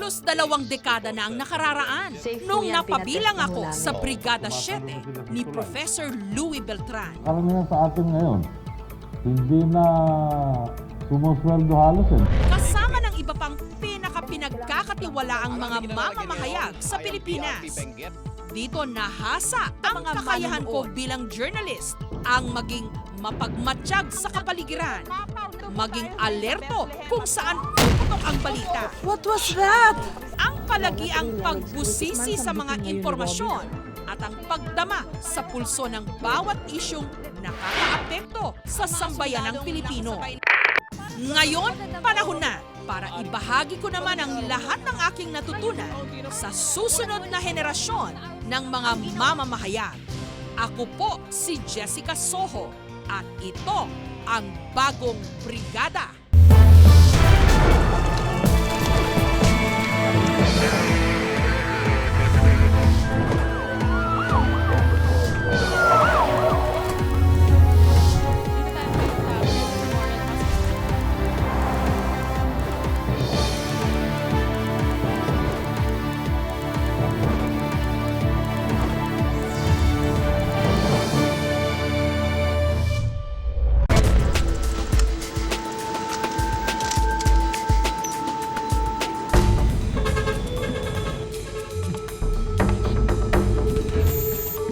Halos 2 dekada na ang nakararaan nung napabilang ako sa Brigada 7 ni Professor Louie Beltran. Karamihan sa atin ngayon, hindi na sumusweldo halos eh. Kasama ng iba pang pinagkakatiwalaang mga mamamahayag sa Pilipinas. Dito nahasa ang kakayahan ko bilang journalist, ang maging mapagmatsyag sa kapaligiran, maging alerto kung saan puputok ang balita. What was that? Ang palagiang pagbusisi sa mga impormasyon at ang pagdama sa pulso ng bawat isyung nakakaapekto sa sambayan ng Pilipino. Ngayon, panahon na para ibahagi ko naman ang lahat ng aking natutunan sa susunod na henerasyon ng mga mamamahayag. Ako po si Jessica Soho at ito ang Bagong Brigada.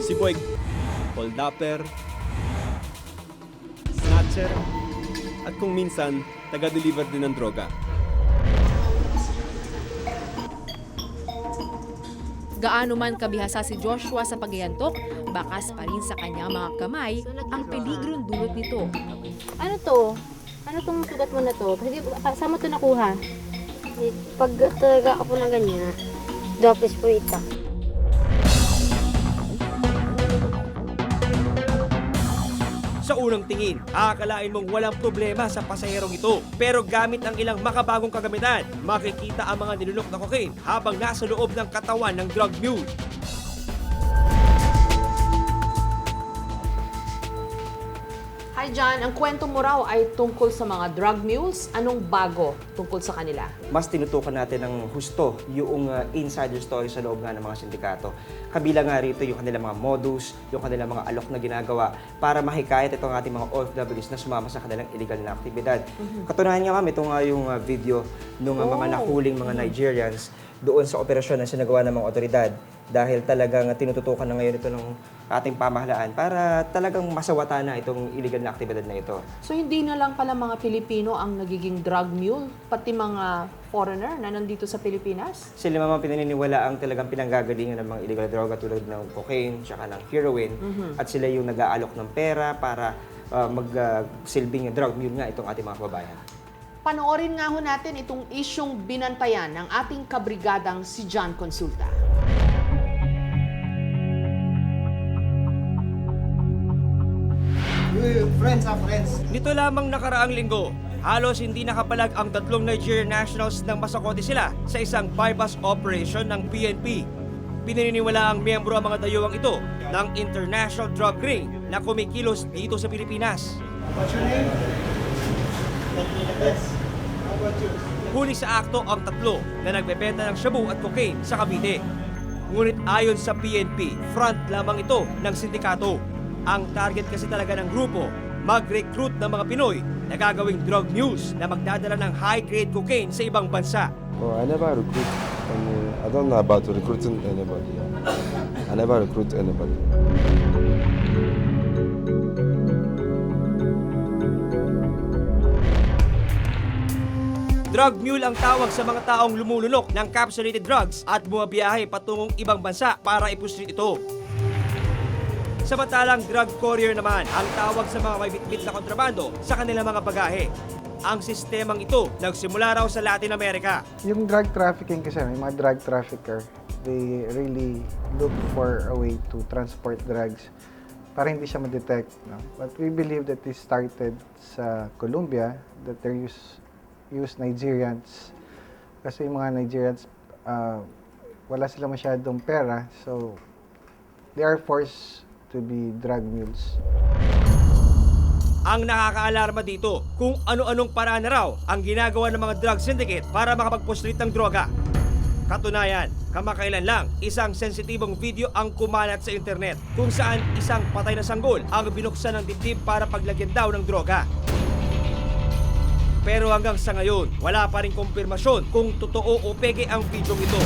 Si Boy, hold-upper, snatcher, at kung minsan, taga-deliver din ng droga. Gaano man kabihasa si Joshua sa paghihantok, bakas pa rin sa kanyang mga kamay ang peligrong dulot nito. Ano to? Ano tong sugat mo na to? Hindi, saan mo to nakuha? Pag talaga ako na ganyan, dopes po ito. Sa unang tingin, akalain mong walang problema sa pasaherong ito. Pero gamit ang ilang makabagong kagamitan, makikita ang mga nilunok na cocaine habang nasa loob ng katawan ng drug mule. Hi John, ang kwento mo raw ay tungkol sa mga drug mules. Anong bago tungkol sa kanila? Mas tinutukan natin ng husto yung insider story sa loob nga ng mga sindikato. Kabilang nga rito yung kanilang mga modus, yung kanilang mga alok na ginagawa para mahikayat itong ating mga OFWs na sumama sa kanilang illegal na aktibidad. Katunayan nga ma'am, ito nga yung video ng mga nahuling mga Nigerians doon sa operasyon na sinagawa ng mga otoridad dahil talagang tinututukan na ngayon ito ng ating pamahalaan para talagang masawata na itong illegal na aktibidad na ito. So hindi na lang pala mga Pilipino ang nagiging drug mule, pati mga foreigner na nandito sa Pilipinas? Sila mga pinaniniwala ang talagang pinanggagalingan ng mga illegal droga tulad ng cocaine tsaka ng heroin at sila yung nag-aalok ng pera para magsilbing drug mule nga itong ating mga kababayan. Panoorin nga ho natin itong isyong binantayan ng ating kabrigadang si John Consulta. Nito lamang nakaraang linggo, halos hindi nakapalag ang 3 Nigerian nationals nang masakote sila sa isang bypass operation ng PNP. Pinaniniwala ang miyembro ang mga dayuwang ito ng international drug ring na kumikilos dito sa Pilipinas. Huli sa akto ang 3 na nagbebenta ng shabu at cocaine sa Cavite. Ngunit ayon sa PNP, front lamang ito ng sindikato. Ang target kasi talaga ng grupo, mag-recruit ng mga Pinoy na gagawing drug mules na magdadala ng high-grade cocaine sa ibang bansa. Oh, I never recruit I don't know about recruiting anybody. I never recruit anybody. Drug mule ang tawag sa mga taong lumulunok ng capsulated drugs at bumabiyahe patungong ibang bansa para ipuslit ito. Samantalang drug courier naman ang tawag sa mga may bitbit na kontrabando sa kanilang mga bagahe. Ang sistemang ito nagsimula raw sa Latin America. Yung drug trafficking kasi, may mga drug trafficker, they really look for a way to transport drugs para hindi siya ma-detect. No? But we believe that this started sa Colombia, that they use Nigerians. Kasi yung mga Nigerians, wala sila masyadong pera, so they are forced to be drug mules. Ang nakakaalarma dito kung ano-anong paraan na raw ang ginagawa ng mga drug syndicate para makapagpuslit ng droga. Katunayan, kamakailan lang, isang sensitibong video ang kumalat sa internet kung saan isang patay na sanggol ang binuksan ng dibdib para paglagyan daw ng droga. Pero hanggang sa ngayon, wala pa rin kumpirmasyon kung totoo o peke ang video ito.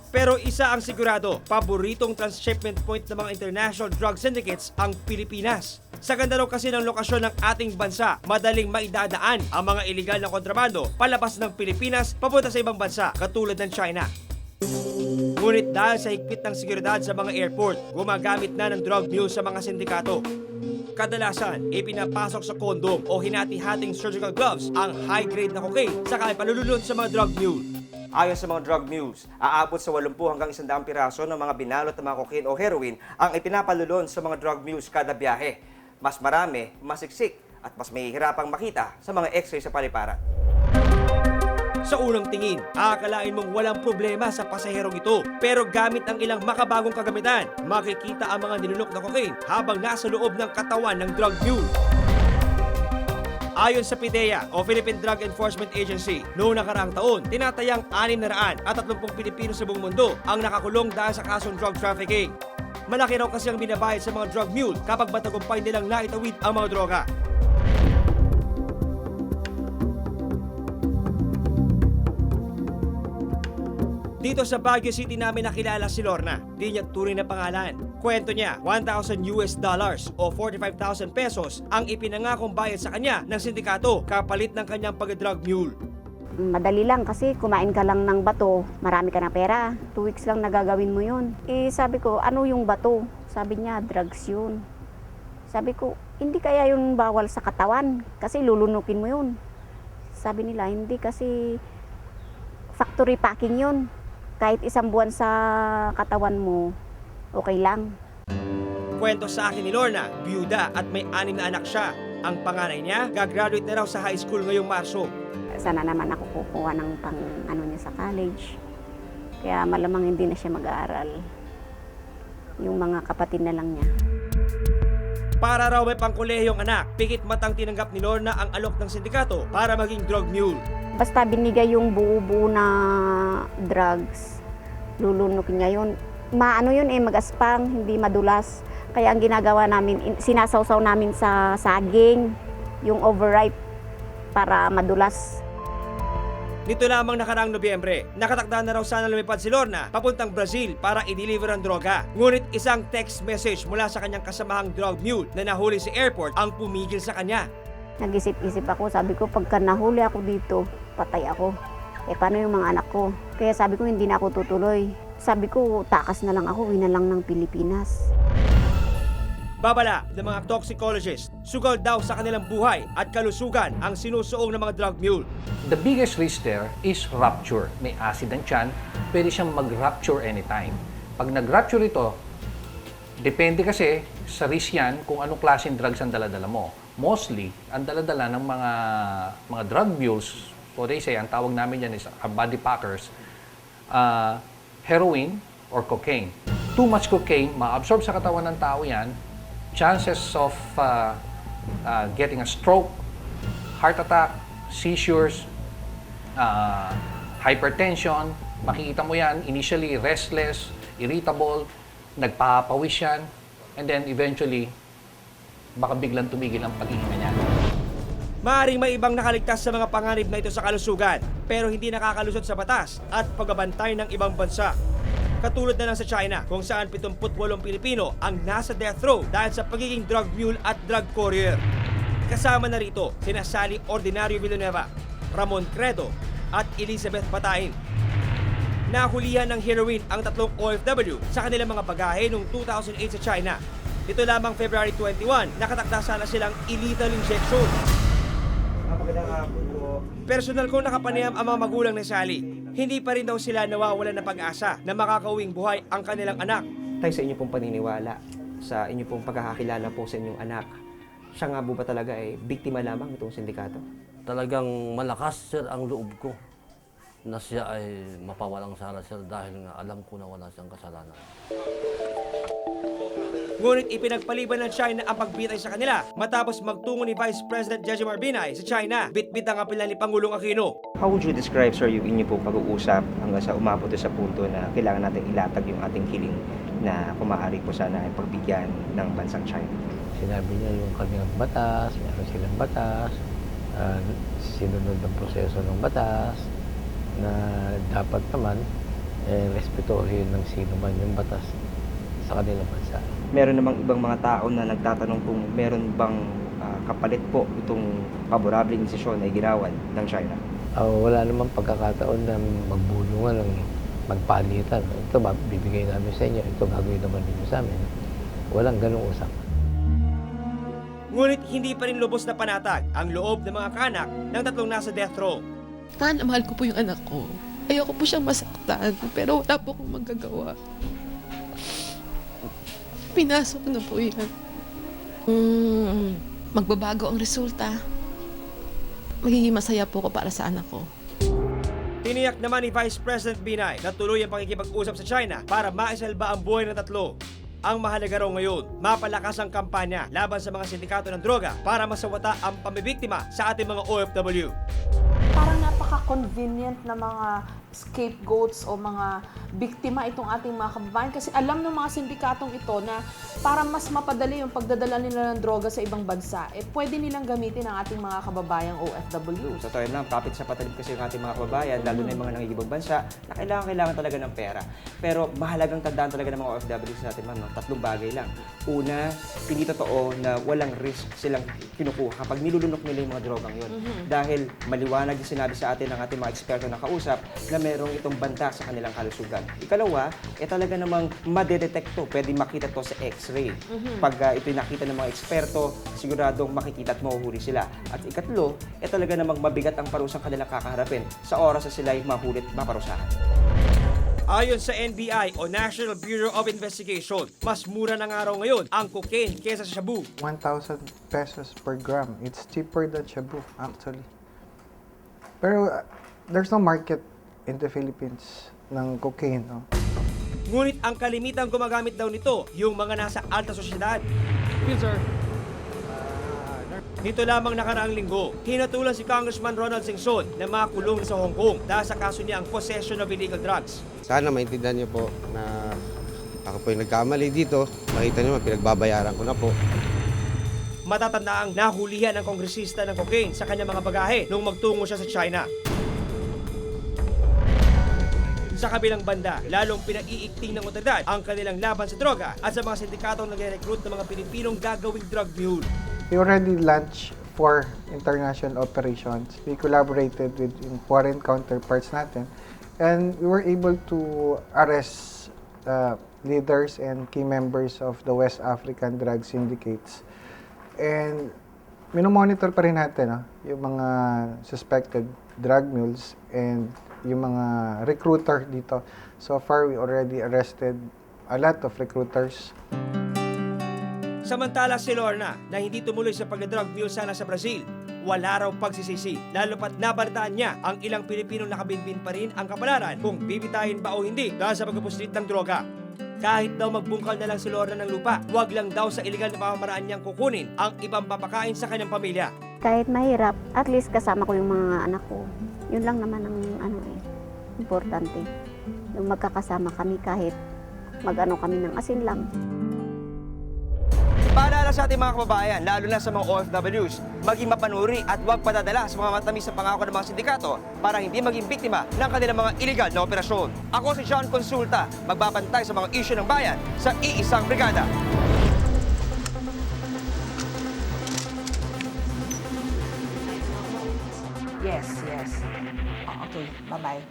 Pero isa ang sigurado, paboritong transshipment point ng mga international drug syndicates ang Pilipinas. Sa ganda raw kasi ng lokasyon ng ating bansa, madaling maidadaan ang mga iligal na kontrabando palabas ng Pilipinas papunta sa ibang bansa, katulad ng China. Ngunit dahil sa higpit ng seguridad sa mga airport, gumagamit na ng drug mules sa mga sindikato. Kadalasan, ipinapasok sa kondom o hinati-hating surgical gloves ang high-grade na cocaine saka palulunod sa mga drug mule. Ayon sa mga drug mules, aabot sa 80 hanggang 100 piraso ng mga binalot na mga cocaine o heroin ang ipinapalulon sa mga drug mules kada biyahe. Mas marami, masiksik at mas mahihirapang makita sa mga x-ray sa paliparan. Sa unang tingin, akalain mong walang problema sa pasaherong ito. Pero gamit ang ilang makabagong kagamitan, makikita ang mga nilunok na cocaine habang nasa loob ng katawan ng drug mule. Ayon sa PDEA o Philippine Drug Enforcement Agency, noong nakaraang taon, tinatayang 630 Pilipino sa buong mundo ang nakakulong dahil sa kasong drug trafficking. Malaki raw kasi ang binabayad sa mga drug mule kapag matagumpay nilang naitawid ang mga droga. Dito sa Baguio City namin nakilala si Lorna. Di niya tunay na pangalan. Kwento niya, $1,000 o 45,000 pesos ang ipinangakong bayad sa kanya ng sindikato kapalit ng kanyang pag-drug mule. Madali lang kasi kumain ka lang ng bato, marami ka na pera. 2 weeks lang nagagawin mo yun. Eh sabi ko, ano yung bato? Sabi niya, drugs yun. Sabi ko, hindi kaya yun bawal sa katawan kasi lulunukin mo yun. Sabi nila, hindi kasi factory packing yun. Kahit 1 buwan sa katawan mo, okay lang. Kwento sa akin ni Lorna, byuda at may 6 na anak siya. Ang panganay niya, gagraduate na raw sa high school ngayong Marso. Sana naman ako kukuha ng pang niya sa college. Kaya malamang hindi na siya mag-aaral. Yung mga kapatid na lang niya. Para raw may pangkolehiyong anak, pikit matang tinanggap ni Lorna ang alok ng sindikato para maging drug mule. Basta binigay yung buo-buo na drugs, lulunukin niya yun. Maano yun magaspang, hindi madulas. Kaya ang ginagawa namin, sinasawsaw namin sa saging, yung overripe, para madulas. Nito lamang nakaraang Nobyembre, nakatakda na raw sana lumipad si Lorna papuntang Brazil para i-deliver ang droga. Ngunit isang text message mula sa kanyang kasamahang drug mule na nahuli sa airport ang pumigil sa kanya. Nag-isip-isip ako, sabi ko pagka nahuli ako dito, patay ako. Paano yung mga anak ko? Kaya sabi ko hindi na ako tutuloy. Sabi ko takas na lang ako, uwi na lang ng Pilipinas. Babala ng mga toxicologists, sugal daw sa kanilang buhay at kalusugan ang sinusuong ng mga drug mule. The biggest risk there is rupture. May acid ang tiyan, pwede siyang mag-rupture anytime. Pag nag-rupture ito, depende kasi sa risk yan kung anong klaseng drugs ang daladala mo. Mostly, ang daladala ng mga drug mules, o they say, ang tawag namin yan is body packers, heroin or cocaine. Too much cocaine, ma-absorb sa katawan ng tao yan, chances of getting a stroke, heart attack, seizures, hypertension, makikita mo yan, initially restless, irritable, nagpapawis yan, and then eventually, baka biglang tumigil ang paghihinga niya. Maaaring may ibang nakaligtas sa mga panganib na ito sa kalusugan, pero hindi nakakalusot sa batas at pagbabantay ng ibang bansa. Katulad na lang sa China, kung saan 78 Pilipino ang nasa death row dahil sa pagiging drug mule at drug courier. Kasama na rito sina Sally Ordinario Villanueva, Ramon Credo at Elizabeth Batain. Nahulihan ng heroin ang 3 OFW sa kanilang mga bagahe noong 2008 sa China. Ito lamang February 21, nakatakda sana silang illegal injection. Personal kong nakapanayam ang mga magulang ni Sally. Hindi pa rin daw sila nawawalan ng pag-asa na makakauwing buhay ang kanilang anak. Tayo sa inyo pong paniniwala, sa inyo pong pagkakakilala po sa inyong anak, siya nga po ba talaga biktima lamang itong sindikato? Talagang malakas, sir, ang loob ko na siya ay mapawalang sala, sir, dahil nga alam ko na wala siyang kasalanan. Ngunit ipinagpaliban ng China ang pagbitay sa kanila matapos magtungo ni Vice President Jejomar Binay sa China. Bitbit ang apel ni Pangulong Aquino. How would you describe, sir, yung inyo pong pag-uusap hanggang sa umabot sa punto na kailangan natin ilatag yung ating hiling na kung maaari po sana ay pagbigyan ng bansang China? Sinabi niya yung kanilang batas, meron silang batas, sinunod ang proseso ng batas, na dapat naman respetuhin ng sino man yung batas sa kanilang bansa. Meron namang ibang mga tao na nagtatanong kung meron bang kapalit po itong paborableng desisyon na ginawan ng China. Wala namang pagkakataon na magbulungan ng magpalitan. Ito bibigay namin sa inyo, ito gagawin naman ninyo sa amin. Walang ganung usapan. Ngunit hindi pa rin lubos na panatag ang loob ng mga kaanak ng tatlong nasa death row. Mahal ko po yung anak ko. Ayoko po siyang masaktan, pero wala po akong magagawa. Pinasok na po yan. Magbabago ang resulta. Magiging masaya po ko para sa anak ko. Tiniyak naman ni Vice President Binay na tuloy ang pakikipag-usap sa China para maisalba ang buhay ng tatlo. Ang mahalaga raw ngayon, mapalakas ang kampanya laban sa mga sindikato ng droga para masawata ang pambibiktima sa ating mga OFW. Parang napaka-convenient na mga scapegoats o mga biktima itong ating mga kababayan kasi alam ng mga sindikatong ito na para mas mapadali yung pagdadala nila ng droga sa ibang bansa, pwede nilang gamitin ang ating mga kababayang OFW. Sa totoo lang, kapit sa patalim kasi yung ating mga kababayan, lalo na yung mga nangigibang bansa, na kailangan talaga ng pera. Pero mahalagang tandaan talaga ng mga OFW sa atin, ma'am, no? Tatlong bagay lang. Una, hindi totoo na walang risk silang kinukuha kapag nilulunok nila yung mga drogang yun. Dahil maliwanag yung sinabi sa atin ng ating mga eksperto na kausap na merong itong banta sa kanilang kalusugan. Ikalawa, talaga namang madedetect to. Pwede makita to sa X-ray. Pag ito'y nakita ng mga eksperto, siguradong makikita at mahuhuli sila. At ikatlo, talaga namang mabigat ang parusang kanilang kakaharapin sa oras na sila'y mahulit maparusahan. Ayon sa NBI o National Bureau of Investigation, mas mura na nga raw ngayon ang cocaine kesa sa shabu. 1,000 pesos per gram. It's cheaper than shabu, actually. Pero there's no market in the Philippines ng cocaine, no? Ngunit ang kalimitang gumagamit daw nito yung mga nasa alta sosyedad. Sir. Nito lamang nakaraang linggo, hinatulan si Congressman Ronald Singson na makulong sa Hong Kong dahil sa kaso niya ang possession of illegal drugs. Sana maintindihan niyo po na ako po yung nagkamali dito. Makita niyo, pinagbabayaran ko na po. Matatanda ang nahulihan ng kongresista ng cocaine sa kanyang mga bagahe nung magtungo siya sa China. Sa kabilang banda, lalong pinaiikting ng otoridad ang kanilang laban sa droga at sa mga sindikatong nagre-recruit ng mga Pilipinong gagawing drug mule. We already launched 4 international operations. We collaborated with foreign counterparts natin. And we were able to arrest leaders and key members of the West African drug syndicates. And minomonitor pa rin natin yung mga suspected drug mules and yung mga recruiter dito. So far, we already arrested a lot of recruiters. Samantala si Lorna na hindi tumuloy sa pagdadrug mule sana sa Brazil, wala raw pagsisisi, lalo pat nabalitaan niya ang ilang Pilipinong nakabinbin pa rin ang kapalaran kung bibitayin ba o hindi dahil sa pagpupusit ng droga. Kahit daw magbungkal na lang si Lorna ng lupa, wag lang daw sa iligal na pamamaraan niyang kukunin ang ibang papakain sa kanyang pamilya. Kahit mahirap, at least kasama ko yung mga anak ko. Yun lang naman ang importante. Yung magkakasama kami kahit kami ng asin lang. Paalala sa ating mga kababayan, lalo na sa mga OFWs, maging mapanuri at huwag padadala sa mga matamis na pangako ng mga sindikato para hindi maging biktima ng kanilang mga iligal na operasyon. Ako si John Consulta, magbabantay sa mga isyu ng bayan sa iisang brigada. Yes. Okay, bye-bye.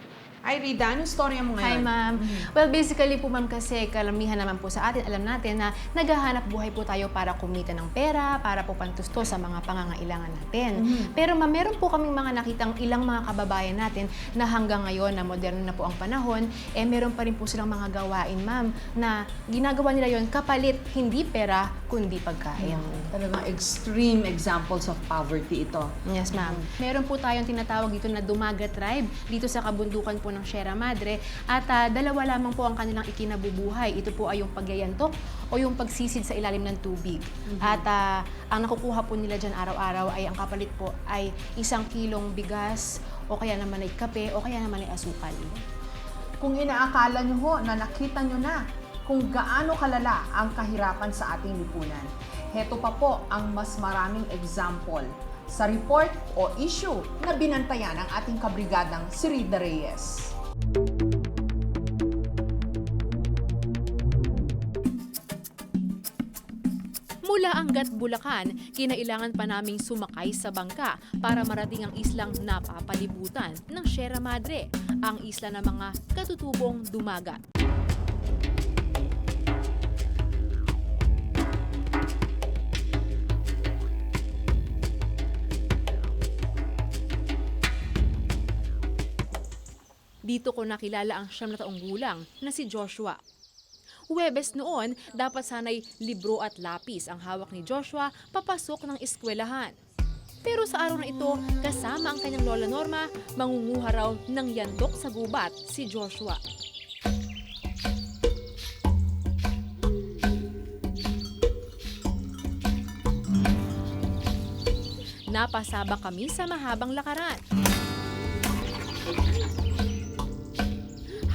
Ay, Rida, anong storya mo Hi, ngayon? ma'am. Well, basically po, ma'am, kasi karamihan naman po sa atin, alam natin na naghahanap buhay po tayo para kumita ng pera, para po pantusto sa mga pangangailangan natin. Pero ma'am, meron po kaming mga nakitang ilang mga kababayan natin na hanggang ngayon na moderno na po ang panahon, meron pa rin po silang mga gawain, ma'am, na ginagawa nila yon kapalit, hindi pera, kundi pagkain. Talagang extreme examples of poverty ito. Yes, ma'am. Meron po tayong tinatawag dito na Dumaga Tribe, dito sa kabundukan po ng Sierra Madre at dalawa lamang po ang kanilang ikinabubuhay. Ito po ay yung pagyayantok o yung pagsisid sa ilalim ng tubig. At ang nakukuha po nila dyan araw-araw ay ang kapalit po ay 1 kilong bigas o kaya naman ay kape o kaya naman ay asukal. Kung inaakala nyo ho na nakita nyo na kung gaano kalala ang kahirapan sa ating lipunan, heto pa po ang mas maraming example sa report o issue na binantayan ng ating kabrigadang si Rida Reyes. Mula Angat, Bulacan, kinailangan pa naming sumakay sa bangka para marating ang islang napapalibutan ng Sierra Madre, ang isla ng mga katutubong dumagat. Dito ko nakilala ang 9 na taong gulang na si Joshua. Huwebes noon, dapat sanay libro at lapis ang hawak ni Joshua papasok ng eskwelahan. Pero sa araw na ito, kasama ang kanyang lola Norma, mangunguha raw ng yandok sa gubat si Joshua. Napasaba kami sa mahabang lakaran.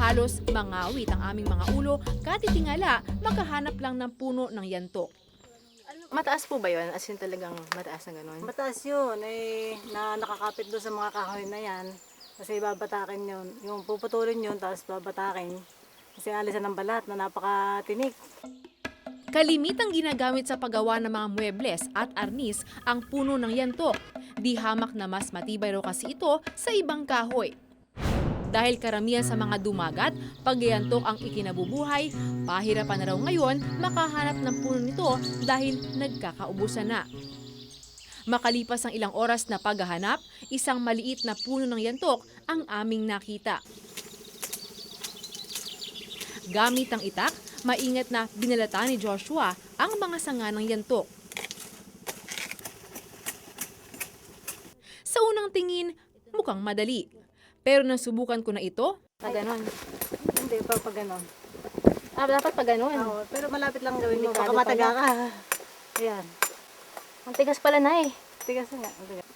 Halos mangawit ang aming mga ulo, katitingala makahanap lang ng puno ng yantok. Mataas po ba yun? As in talagang mataas na gano'n? Mataas yun, na nakakapit doon sa mga kahoy na yan. Kasi babatakin yun. Yung puputulin yun, tapos babatakin. Kasi alisan ng balat na napakatinik. Kalimitang ginagamit sa paggawa ng mga muebles at arnis ang puno ng yantok. Di hamak na mas matibay raw kasi ito sa ibang kahoy. Dahil karamihan sa mga dumagat, pagyantok ang ikinabubuhay, pahirapan na raw ngayon makahanap ng puno nito dahil nagkakaubusan na. Makalipas ang ilang oras na paghahanap, isang maliit na puno ng yantok ang aming nakita. Gamit ang itak, maingat na binalata ni Joshua ang mga sanga ng yantok. Sa unang tingin, mukhang madali. Pero nang subukan ko na ito, Ganon. Hindi, pag ganon. dapat pa ganun. Oo, pero malapit lang gawin mo, baka mataga ka. Ayan. Ang tigas pala na eh. Tigas nga. Tigas.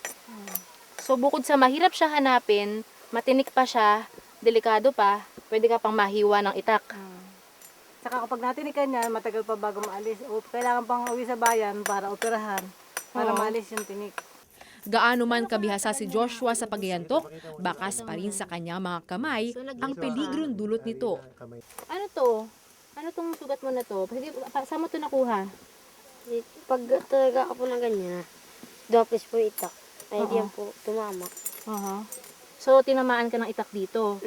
So bukod sa mahirap siya hanapin, matinik pa siya, delikado pa, pwede ka pang mahiwa ng itak. Saka kapag natinikan yan, matagal pa bago maalis. O kailangan pang uwi sa bayan para operahan, para maalis yung tinik. Gaano man kabihasa si Joshua sa pagyantok, bakas pa rin sa kanyang mga kamay ang peligrong dulot nito. Ano to? Ano tong sugat mo na to? Saan mo to nakuha? Pag talaga ako ng ganyan, dopis po itak. Ay diyan po tumama. So tinamaan ka ng itak dito?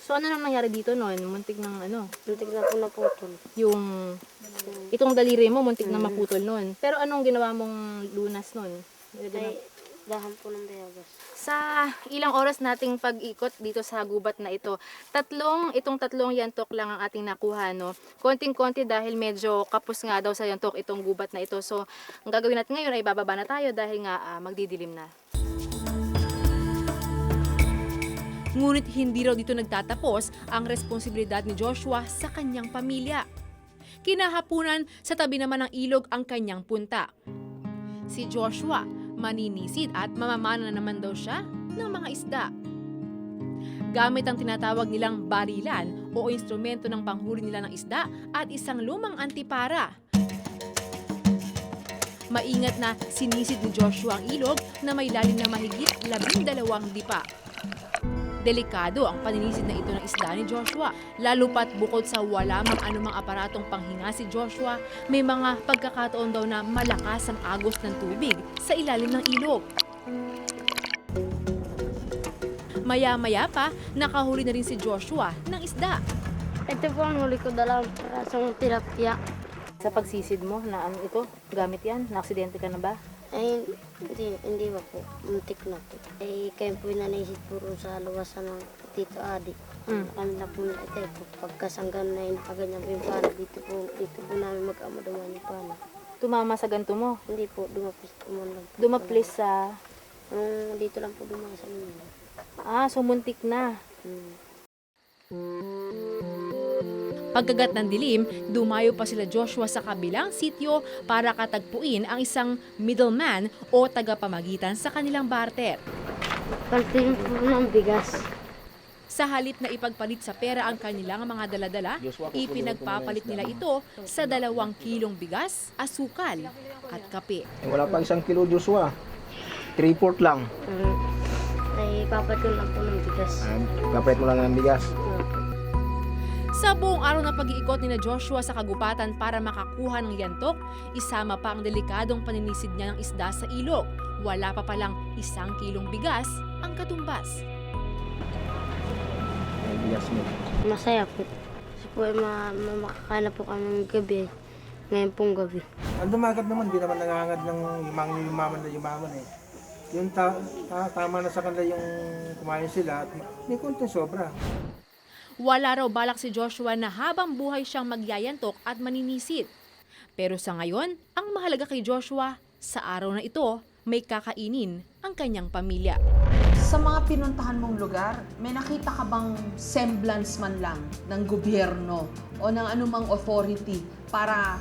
So ano nang nangyari dito noon? Muntik ng ano? Muntik na po naputol. Itong daliri mo muntik na maputol noon. Pero anong ginawa mong lunas noon? Ay, dahan po ng biyagas. Sa ilang oras nating pag-ikot dito sa gubat na ito, itong tatlong yantok lang ang ating nakuha, no? Konting-konti dahil medyo kapos nga daw sa yantok itong gubat na ito. So, ang gagawin natin ngayon ay bababa na tayo dahil nga magdidilim na. Ngunit hindi raw dito nagtatapos ang responsibilidad ni Joshua sa kanyang pamilya. Kinahapunan, sa tabi naman ng ilog ang kanyang punta. Si Joshua, maninisid at mamamana naman daw siya ng mga isda. Gamit ang tinatawag nilang barilan o instrumento ng panghuli nila ng isda at isang lumang antipara. Maingat na sinisid ni Joshua ang ilog na may lalim na mahigit 12 dipa. Delikado ang paninisid na ito ng isda ni Joshua. Lalo pat bukod sa wala mang anumang aparatong panghinga si Joshua, may mga pagkakataon daw na malakas ang agos ng tubig sa ilalim ng ilog. Maya-maya pa, nakahuli na rin si Joshua ng isda. Ito po ang huli ko, dalawang parasong tilapia. Sa pagsisid mo na ano ito, gamit yan? Na-aksidente ka na ba? Ay, hindi ba po. Muntik na po. Ay, kayo po nanaisit puro sa luwasan ng Tito Adi. Kami na po na ito po. Pagkasanggan na yun, paganyan po yung pana. Dito po namin mag-ama duman yung pana. Tumama sa ganito mo? Hindi po, dumaplis po man lang. Dumaplis sa... Dito lang po dumasa namin. So muntik na. Pagkagat ng dilim, dumayo pa sila Joshua sa kabilang sitio para katagpuin ang isang middleman o tagapamagitan sa kanilang barter. Paltin po ng bigas. Sa halip na ipagpalit sa pera ang kanilang mga daladala, ipinagpapalit nila ito sa 2 kilong bigas, asukal at kape. Wala pa 1 kilo, Joshua. 3/4 lang. Ay papatul lang po ng bigas. Kapalit mo lang ng bigas. Sa buong araw na pag-iikot ni Joshua sa kagubatan para makakuha ng yantok, isama pa ang delikadong paninisid niya ng isda sa ilog. Wala pa palang 1 kilong bigas ang katumbas. Ay, bigas mo. Masaya po. Kasi po makakana po kami ng gabi. Ngayon pong gabi. Ang dumagat naman, di naman nangangad ng yumaman eh. Yung tama na sa kanila yung kumain sila at may konting sobra. Wala raw balak si Joshua na habang buhay siyang magyayantok at maninisid. Pero sa ngayon, ang mahalaga kay Joshua, sa araw na ito, may kakainin ang kanyang pamilya. Sa mga pinuntahan mong lugar, may nakita ka bang semblance man lang ng gobyerno o ng anumang authority para,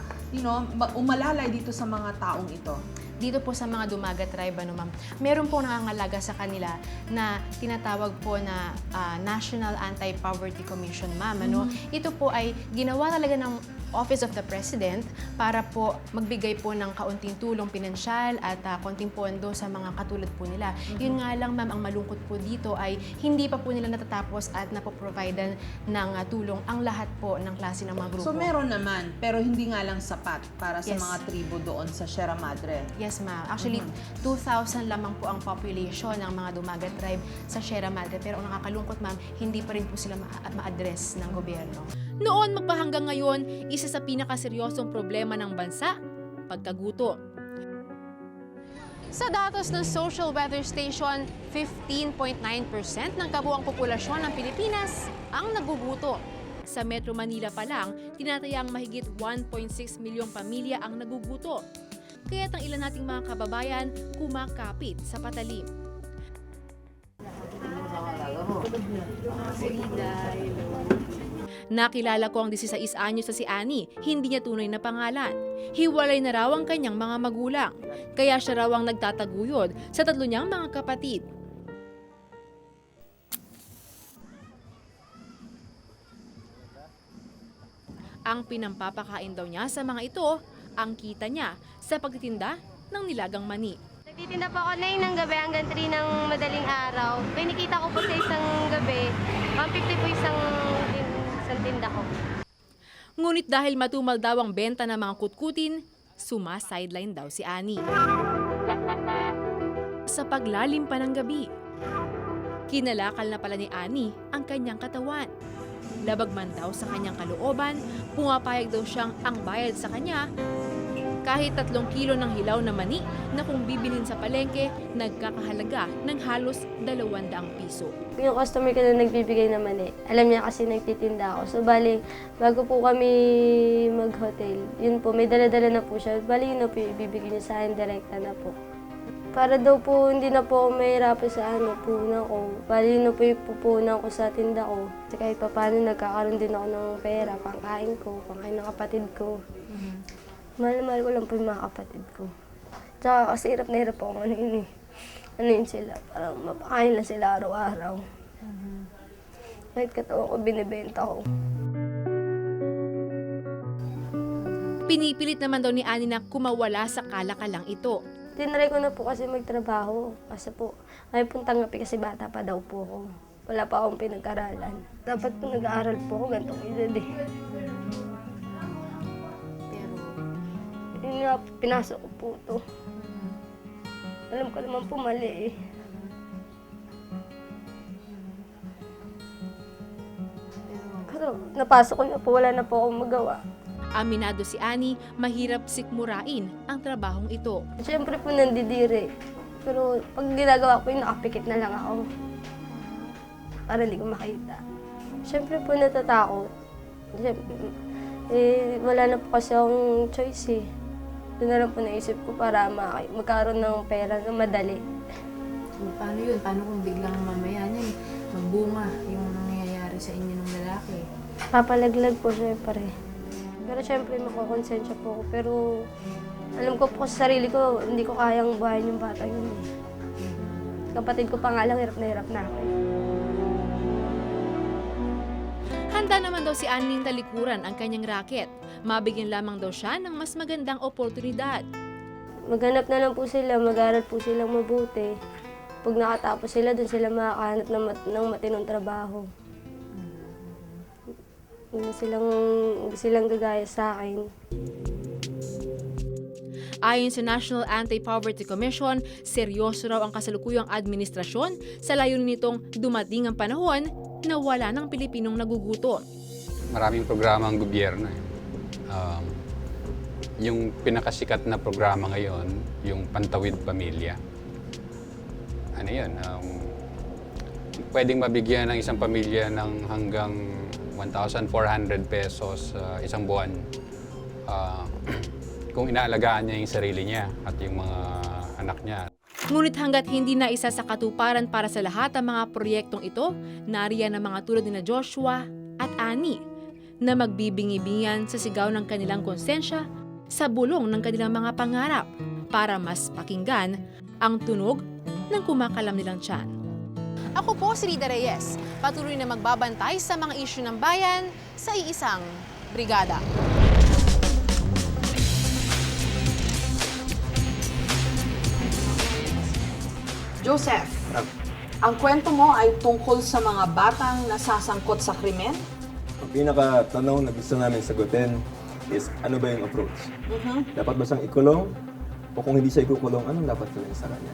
umalalay dito sa mga taong ito? Dito po sa mga Dumagat tribe, ma'am, meron po nangangalaga sa kanila na tinatawag po na National Anti-Poverty Commission, ma'am. Ito po ay ginawa talaga ng Office of the President para po magbigay po ng kaunting tulong pinansyal at konting pondo sa mga katulad po nila. Yun nga lang, ma'am, ang malungkot po dito ay hindi pa po nila natatapos at napoprovidean ng tulong ang lahat po ng klase ng mga grupo. So meron naman, pero hindi nga lang sapat para sa Yes. mga tribo doon sa Sierra Madre. Yes, ma'am. Actually, 2,000 lamang po ang population ng mga Dumagat tribe sa Sierra Madre. Pero ang nakakalungkot, ma'am, hindi pa rin po sila ma-address ng gobyerno. Noon magpahanggang ngayon, isa sa pinakaseryosong problema ng bansa, pagkagutom. Sa datos ng Social Weather Station, 15.9% ng kabuuang populasyon ng Pilipinas ang nagugutom. Sa Metro Manila pa lang, tinatayang mahigit 1.6 milyong pamilya ang nagugutom. Kaya't ang ilan nating mga kababayan kumakapit sa patalim. Nakilala ko ang 16 anyos na si Annie, hindi niya tunay na pangalan. Hiwalay na raw ang kanyang mga magulang, kaya siya raw ang nagtataguyod sa 3 niyang mga kapatid. Ang pinampapakain daw niya sa mga ito, ang kita niya sa pagtitinda ng nilagang mani. Nagtitinda po ako ng gabi hanggang 3 ng madaling araw. Pinikita ko po sa isang gabi, 150 po isang tinda ko. Ngunit dahil matumal daw ang benta ng mga kutkutin, suma-sideline daw si Annie. Sa paglalim pa ng gabi, kinalakal na pala ni Annie ang kanyang katawan. Labag man daw sa kanyang kalooban, pumapayag daw siyang ang bayad sa kanya kahit 3 kilo ng hilaw na mani na kung bibilin sa palengke, nagkakahalaga ng halos 200 piso. Yung customer ko na nagbibigay ng mani, alam niya kasi nagtitinda ako. So bali, bago po kami mag-hotel, yun po, may dala-dala na po siya. Bali, yun na po yung ibibigay niya sa akin, direkta na po. Para daw po, hindi na po ako mahirapan sa punan ko. Bali, yun na po yung pupunan ko sa tinda ko. Kasi kahit pa paano, nagkakaroon din ako ng pera, pangkain ko, pangkain ng kapatid ko. Mahal-mahal ko lang po yung mga kapatid ko. Tsaka kasi hirap na hirap ako ano yun sila, parang mapakain lang sila araw-araw. Kahit katawan ko, binibenta ko. Pinipilit naman daw ni Annie na kumawala sa kalakalang ito. Tinry ko na po kasi magtrabaho. Kasi po, may pong tanggapin kasi bata pa daw po ako. Wala pa akong pinag-aralan. Dapat po nag-aaral po ako, gantong edad eh. Yun nga, pinasok ko po ito. Alam ko naman po mali eh. Pero napasok ko na po, wala na po akong magawa. Aminado si Annie, mahirap sikmurain ang trabahong ito. Siyempre po nandidiri. Pero pag ginagawa ko yun, nakapikit na lang ako. Para hindi ko makita. Siyempre po natatakot. Wala na po kasi akong choice eh. Doon na lang po naisip ko para magkaroon ng pera na madali. Paano yun? Paano kung biglang mamaya niyan magbunga yung nangyayari mangyayari sa inyo ng lalaki? Papalaglag po syempre. Pero syempre makokonsensya po ako. Pero alam ko po sa sarili ko, hindi ko kayang buhayin yung bata yun. Kapatid ko pa nga lang, hirap na ako. Handa naman daw si Annie talikuran ang kanyang racket. Mabigyan lamang daw siya ng mas magandang oportunidad. Maghanap na lang po sila, mag-aral po silang mabuti. Pag nakatapos sila, dun sila makakahanap ng matinong trabaho. Hindi silang gagaya sa akin. Ayon sa National Anti-Poverty Commission, seryoso raw ang kasalukuyang administrasyon sa layunin nitong dumating ang panahon na wala ng Pilipinong nagugutom. Maraming programa ang gobyerno. Yung pinakasikat na programa ngayon, yung Pantawid Pamilya. Ano yun? Pwedeng mabigyan ng isang pamilya ng hanggang 1,400 pesos isang buwan. Kung inaalagaan niya yung sarili niya at yung mga anak niya. Ngunit hanggat hindi na isa sa katuparan para sa lahat ang mga proyektong ito, nariyan ang mga tulad ni Joshua at Annie na magbibingi-bingian sa sigaw ng kanilang konsensya sa bulong ng kanilang mga pangarap para mas pakinggan ang tunog ng kumakalam nilang tiyan. Ako po si Rida Reyes, patuloy na magbabantay sa mga isyu ng bayan sa iisang brigada. Joseph, ang kwento mo ay tungkol sa mga batang nasasangkot sa krimen? Ang pinaka-tanong na gusto namin sagutin is ano ba yung approach? Dapat ba siyang ikulong? O kung hindi siya ikukulong, anong dapat gawin sa kanya?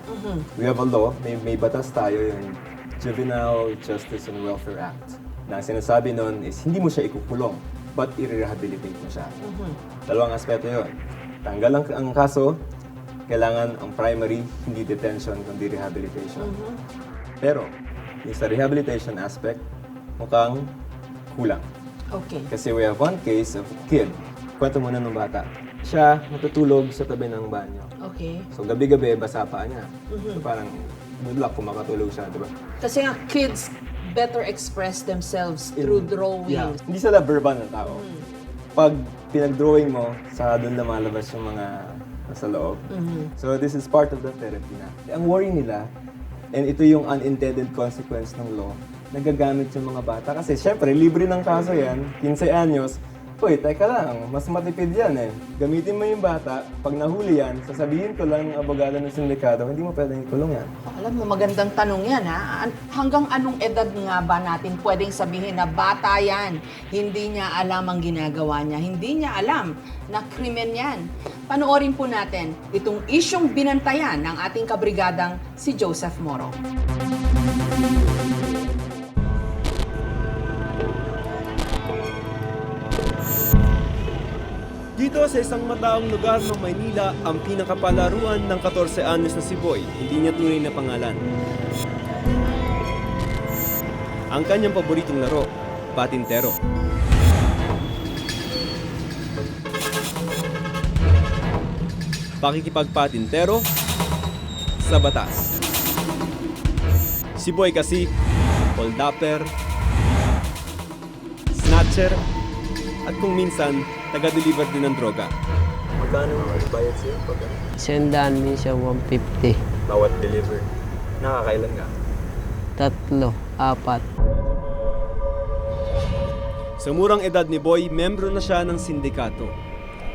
We have a law, may batas tayo, yung Juvenile Justice and Welfare Act. Na sinasabi nun is hindi mo siya ikukulong, but i-rehabilitate mo siya. Dalawang aspeto yun. Tanggal ang kaso, kailangan ang primary, hindi detention, kundi rehabilitation. Pero, yung sa rehabilitation aspect, mukhang kulang. Okay. Kasi we have one case of a kid. Kwento muna ng bata. Siya natutulog sa tabi ng banyo. Okay. So gabi-gabi, basa pa niya. So parang good luck kung makatulog siya, di ba? Kasi nga, kids better express themselves through drawing. Yeah. Hindi sila verbal na tao. Pag pinag-drawing mo, saka doon lumalabas yung mga nasa loob. So this is part of the therapy na. Ang worry nila, and ito yung unintended consequence ng law, nagagamit yung mga bata. Kasi syempre, libre ng kaso yan, 15 anyos. Uy, teka lang, mas matipid yan eh. Gamitin mo yung bata, pag nahuli yan, sasabihin ko lang ng abogado ng sindikato, hindi mo pwedeng ikulong yan. Alam mo, magandang tanong yan ha. Hanggang anong edad nga ba natin pwedeng sabihin na bata yan? Hindi niya alam ang ginagawa niya. Hindi niya alam na krimen yan. Panoorin po natin itong isyong binantayan ng ating kabrigadang si Joseph Moro. Dito sa isang mataong lugar ng Maynila, ang pinakapalaruan ng 14 anyos na si Boy, hindi niya tunay na pangalan. Ang kanyang paboritong laro, patintero. Pakikipagpatintero sa batas. Si Boy kasi, hold-upper, snatcher, at kung minsan, taga-deliver din ng droga. Magkano ang bayad sa'yo pag ano? Sendaan minsan 150. Bawat deliver. Nakakailan ka? 3, 4. Sa murang edad ni Boy, membro na siya ng sindikato.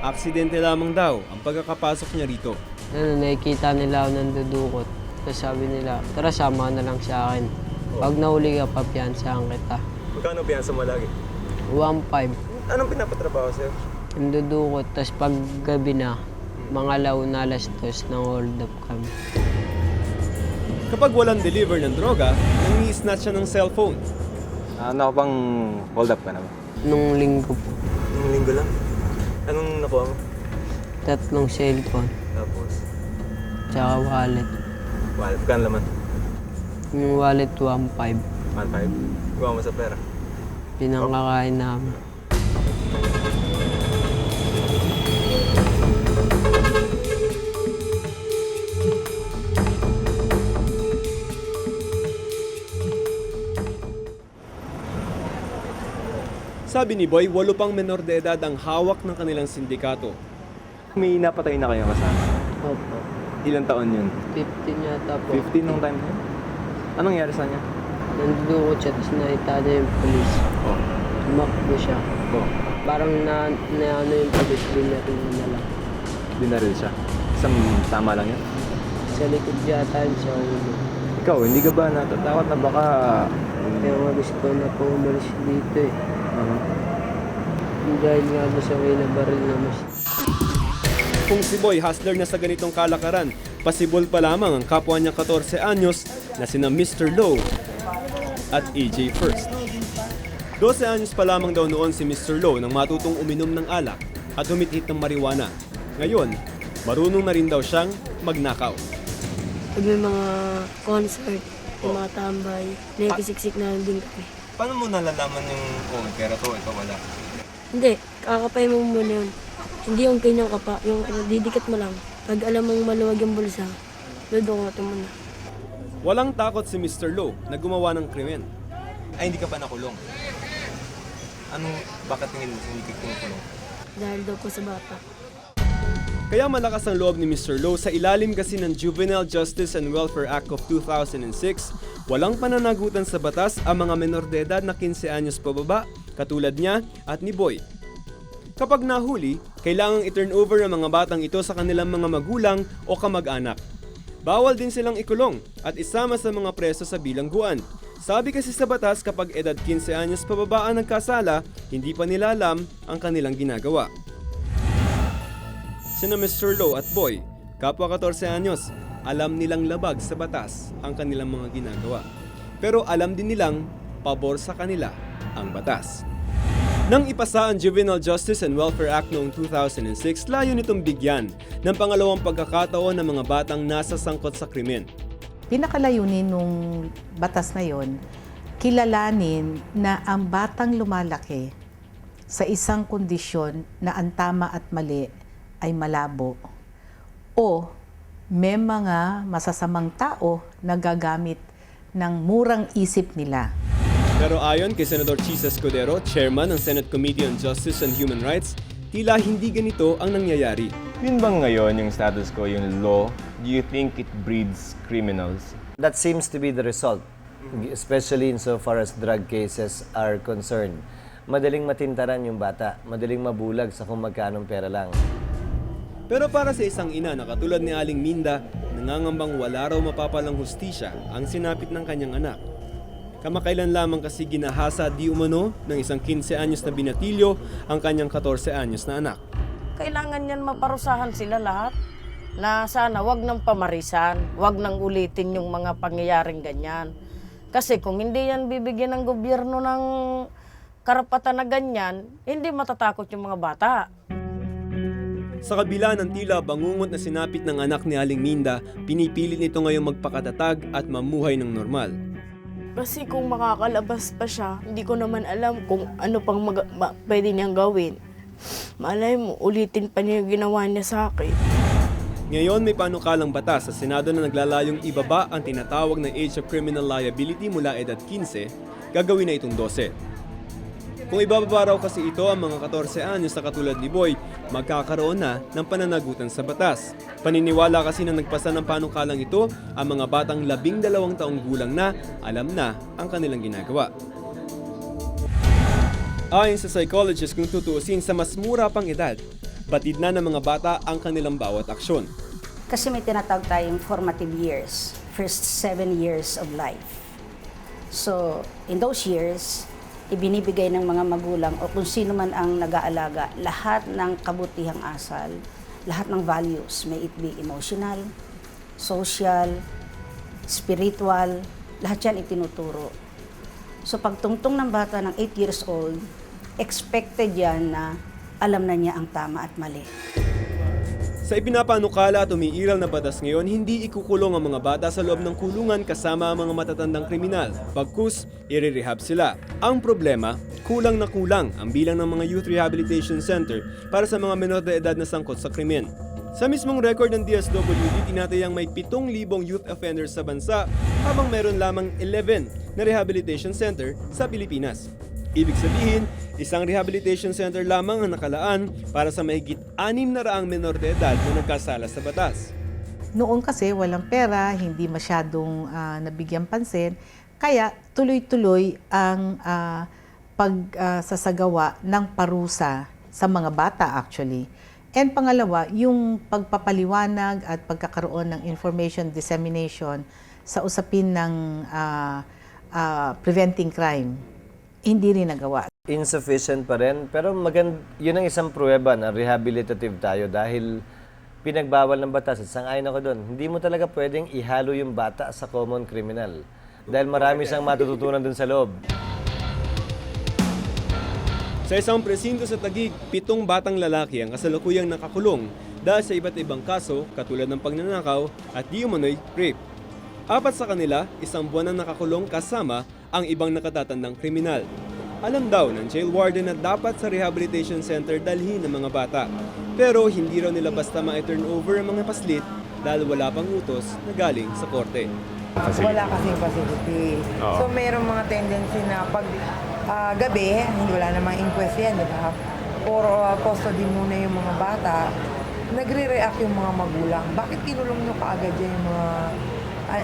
Aksidente lamang daw ang pagkakapasok niya rito. Nakikita nila ako nandudukot. Tapos sabi nila, tara sama na lang sa akin. Pag nahuli ka, papiyansahan kita. Magkano piyansa mo lagi? 1.5. Anong pinapatrabaho sa'yo? Nandudukot, tapos pag gabi na, mga launa, alas 2 ng hold up kami. Kapag walang deliver ng droga, nangi-snatch siya ng cellphone. Ano bang hold up ka naman? Nung linggo po. Nung linggo lang? Anong nakuha mo? 3 cellphone. Tapos? Tsaka wallet. Wallet? Magkano laman? Yung wallet, 1.5. 1.5? Gawa mo sa pera? Pinangkakain namin. Sabi ni Boy, 8 pang menor de edad ang hawak ng kanilang sindikato. May napatay na kayo kasama? Opo. Ilang taon yun? 15 yata po. 15 nung time na yun? Anong nangyari sa kanya? Nandukot siya, tapos nakita niya yung polis. Oh. Tumakbo siya. Oh. Parang na ano yung polis, binaril na lang. Binaril siya? Isang tama lang yan? Sa likod yata yun sa ulo. Ikaw, hindi ka ba natatakot na baka... Kaya nga gusto na po umalis dito eh. Dahil nga ba sa may nabaril na mas... Kung si Boy hustler na sa ganitong kalakaran, pasibol pa lamang ang kapwa niya 14 anyos na sina Mr. Low at AJ First. 12 anyos pa lamang daw noon si Mr. Low nang matutong uminom ng alak at humit-hit ng marijuana. Ngayon, marunong na rin daw siyang magnakaw. Pag may mga concert, yung mga tambay, nakikisiksik na din kami. Paano mo nalalaman yung, pera to, ito wala? Hindi, kakapay mo muna yun. Hindi yung kanyang kapa, yung didikit mo lang. Pag alam mong maluwag yung bulsa, dudungotin mo na. Walang takot si Mr. Low na gumawa ng krimen. Ay, hindi ka pa nakulong. Bakit tingin mo hindi ka kumukulong? Dahil daw po sa bata. Kaya malakas ang loob ni Mr. Low sa ilalim kasi ng Juvenile Justice and Welfare Act of 2006, walang pananagutan sa batas ang mga menor de edad na 15 anyos pababa, katulad niya at ni Boy. Kapag nahuli, kailangang i-turn over ang mga batang ito sa kanilang mga magulang o kamag-anak. Bawal din silang ikulong at isama sa mga preso sa bilangguan. Sabi kasi sa batas kapag edad 15 anyos pababa ang nagkasala, hindi pa nila alam ang kanilang ginagawa. Sina Mr. Low at Boy, kapwa 14 anyos, alam nilang labag sa batas ang kanilang mga ginagawa. Pero alam din nilang pabor sa kanila ang batas. Nang ipasa ang Juvenile Justice and Welfare Act noong 2006, layo nitong bigyan ng pangalawang pagkakataon ng mga batang nasa sangkot sa krimen. Pinakalayunin nung batas na yon, kilalanin na ang batang lumalaki sa isang kondisyon na ang tama at mali ay malabo o may mga masasamang tao na gagamit ng murang isip nila. Pero ayon kay Senador Chis Escudero, chairman ng Senate Committee on Justice and Human Rights, tila hindi ganito ang nangyayari. Yun bang ngayon yung status ko, yung law, do you think it breeds criminals? That seems to be the result, especially insofar as drug cases are concerned. Madaling matintaran yung bata, madaling mabulag sa kung magkanong pera lang. Pero para sa isang ina na katulad ni Aling Minda, nangangambang wala raw mapapalang hustisya ang sinapit ng kanyang anak. Kamakailan lamang kasi ginahasa di umano ng isang 15 anyos na binatilyo ang kanyang 14 anyos na anak. Kailangan yan maparusahan sila lahat na sana wag nang pamarisan, wag nang ulitin yung mga pangyayaring ganyan. Kasi kung hindi yan bibigyan ng gobyerno ng karapatan na ganyan, hindi matatakot yung mga bata. Sa kabila ng tila bangungot na sinapit ng anak ni Aling Minda, pinipilit nito ngayong magpakatatag at mamuhay ng normal. Kasi kung makakalabas pa siya, hindi ko naman alam kung ano pang pwede niyang gawin. Malay mo, ulitin pa niya yung ginawa niya sa akin. Ngayon may panukalang batas sa Senado na naglalayong ibaba ang tinatawag na age of criminal liability mula edad 15, gagawin na itong 12. Kung ibababa raw kasi ito ang mga 14 anyos na katulad ni Boy, magkakaroon na ng pananagutan sa batas. Paniniwala kasi na nagpasa ng panukalang ito ang mga batang 12 taong gulang na alam na ang kanilang ginagawa. Ayon sa psychologist, kung tutuusin sa mas mura pang edad, batid na ng mga bata ang kanilang bawat aksyon. Kasi may tinatawag tayong formative years, first 7 years of life. So, in those years, ibinibigay ng mga magulang o kung sino man ang nag-aalaga, lahat ng kabutihang asal, lahat ng values, may it be emotional, social, spiritual, lahat yan itinuturo. So pagtungtong ng bata ng 8 years old, expected yan na alam na niya ang tama at mali. Sa ipinapanukala at umiiral na batas ngayon, hindi ikukulong ang mga bata sa loob ng kulungan kasama ang mga matatandang kriminal. Pagkus, i-rehab sila. Ang problema, kulang na kulang ang bilang ng mga Youth Rehabilitation Center para sa mga menor de edad na sangkot sa krimen. Sa mismong record ng DSWD, tinatayang may 7,000 youth offenders sa bansa habang meron lamang 11 na rehabilitation center sa Pilipinas. Ibig sabihin, isang rehabilitation center lamang ang nakalaan para sa mahigit 600 menor de edad na nagkasala sa batas. Noon kasi walang pera, hindi masyadong nabigyan pansin, kaya tuloy-tuloy ang pagsasagawa ng parusa sa mga bata actually. And pangalawa, yung pagpapaliwanag at pagkakaroon ng information dissemination sa usapin ng preventing crime, hindi rin nagawa. Insufficient pa rin, pero yun ang isang pruweba na rehabilitative tayo dahil pinagbawal ng batas at sang-ayon ako doon. Hindi mo talaga pwedeng ihalo yung bata sa common criminal dahil marami siyang matututunan doon sa loob. Sa isang presinto sa Taguig, 7 batang lalaki ang kasalukuyang nakakulong dahil sa iba't ibang kaso katulad ng pagnanakaw at di umano'y rape. 4 sa kanila, 1 buwan na nakakulong kasama ang ibang nakatatandang kriminal. Alam daw ng jail warden na dapat sa rehabilitation center dalhin ang mga bata. Pero hindi raw nila basta ma-turn over ang mga paslit dahil wala pang utos na galing sa korte. Wala kasing facility. Oo. So mayroong mga tendency na pag gabi, hindi wala namang inquest yan, di ba? Or custody muna yung mga bata, nagre-react yung mga magulang. Bakit kinulong nyo kaagad yan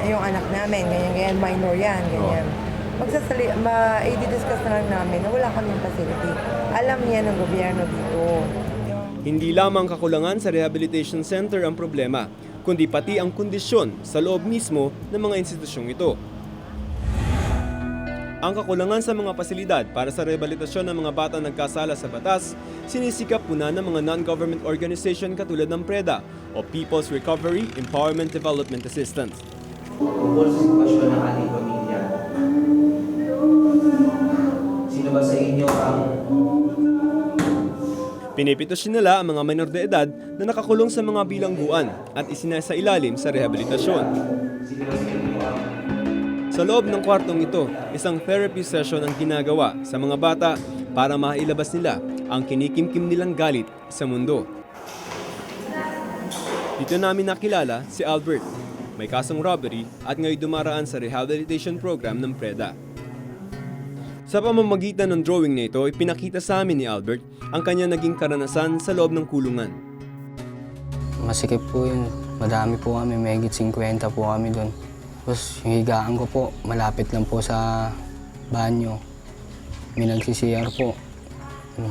yung anak namin, ganyan, minor yan, ganyan. I-discuss na lang namin na wala kaming facility. Alam niya ng gobyerno dito. Hindi lamang kakulangan sa rehabilitation center ang problema, kundi pati ang kondisyon sa loob mismo ng mga institusyong ito. Ang kakulangan sa mga pasilidad para sa rehabilitasyon ng mga batang nagkasala sa batas, sinisikap po na ng mga non-government organization katulad ng PREDA o People's Recovery Empowerment Development Assistance. Tungkol sa sitwasyon ng ating pamilya, sino ba sa inyo ang... Pinipitusyon nila ang mga minor de edad na nakakulong sa mga bilangguan at isinasailalim sa rehabilitasyon. Sa loob ng kwartong ito, isang therapy session ang ginagawa sa mga bata para mailabas nila ang kinikimkim nilang galit sa mundo. Dito namin nakilala si Albert. May kasong robbery at ngayon dumaraan sa rehabilitation program ng PREDA. Sa pamamagitan ng drawing na ito, ipinakita sa amin ni Albert ang kanyang naging karanasan sa loob ng kulungan. Masikip po yun. Madami po kami, may higit 50 po kami doon. Tapos yung higaan ko po, malapit lang po sa banyo. May nagsi-CR po,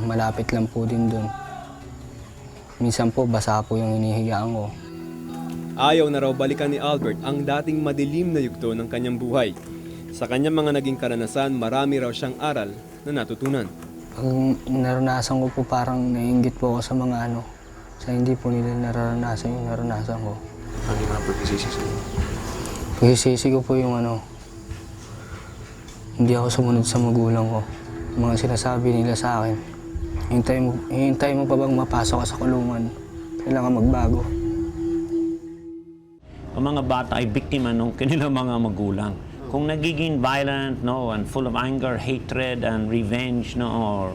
malapit lang po din doon. Minsan po, basa po yung hinihigaan ko. Ayaw na raw balikan ni Albert ang dating madilim na yugto ng kanyang buhay. Sa kanyang mga naging karanasan, marami raw siyang aral na natutunan. Pag naranasan ko po, parang naiinggit po ako sa mga sa hindi po nila nararanasan yung naranasan ko. Ano yung mga pagkisisi sa'yo? Pagkisisi ko po yung hindi ako sumunod sa magulang ko. Mga sinasabi nila sa akin, hintay mo pa bang mapasok ka sa kulungan? Kailangan magbago. Ang mga bata ay biktima ng kanilang mga magulang. Kung nagiging violent, and full of anger, hatred, and revenge, or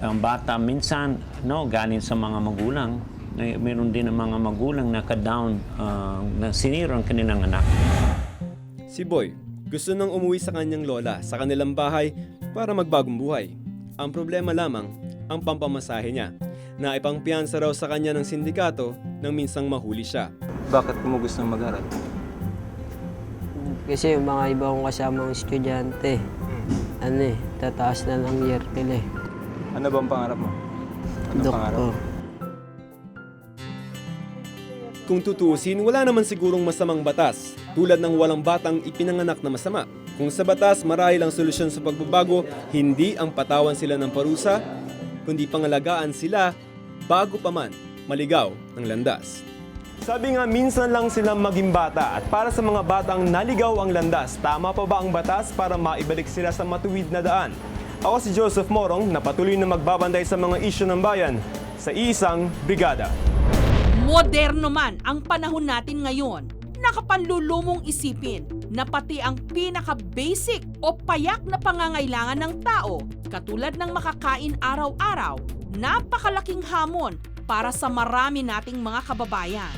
ang bata minsan, galing sa mga magulang, mayroon din ang mga magulang na ka-down, na sinira ang kanilang anak. Si Boy, gusto nang umuwi sa kanyang lola sa kanilang bahay para magbagong buhay. Ang problema lamang, ang pampamasahe niya, na ipangpiyansa raw sa kanya ng sindikato nang minsang mahuli siya. Bakit mo gusto mag-aral? Kasi yung mga iba kong kasamang estudyante, tataas na ng year nila eh. Ano bang pangarap mo? Doktor. Kung tutuusin, wala naman sigurong masamang batas, tulad ng walang batang ipinanganak na masama. Kung sa batas marahil ang solusyon sa pagbabago, hindi ang patawan sila ng parusa, kundi pangalagaan sila bago pa man maligaw ng landas. Sabi nga, minsan lang silang maging bata at para sa mga batang naligaw ang landas, tama pa ba ang batas para maibalik sila sa matuwid na daan? Ako si Joseph Morong na patuloy na magbabantay sa mga isyu ng bayan sa iisang brigada. Moderno man ang panahon natin ngayon, nakapanlulumong isipin na pati ang pinaka-basic o payak na pangangailangan ng tao, katulad ng makakain araw-araw, napakalaking hamon para sa marami nating mga kababayan.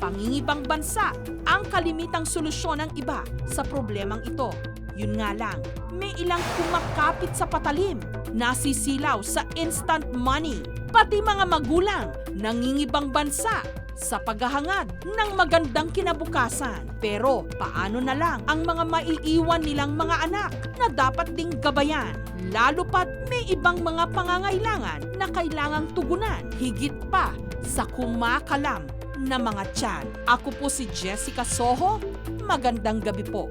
Pangingibang bansa ang kalimitang solusyon ng iba sa problemang ito. Yun nga lang, may ilang kumakapit sa patalim, nasisilaw sa instant money, pati mga magulang nangingibang bansa sa paghahangad ng magandang kinabukasan. Pero paano na lang ang mga maiiwan nilang mga anak na dapat ding gabayan? Lalo pat may ibang mga pangangailangan na kailangang tugunan higit pa sa kumakalam na mga tiyan. Ako po si Jessica Soho. Magandang gabi po.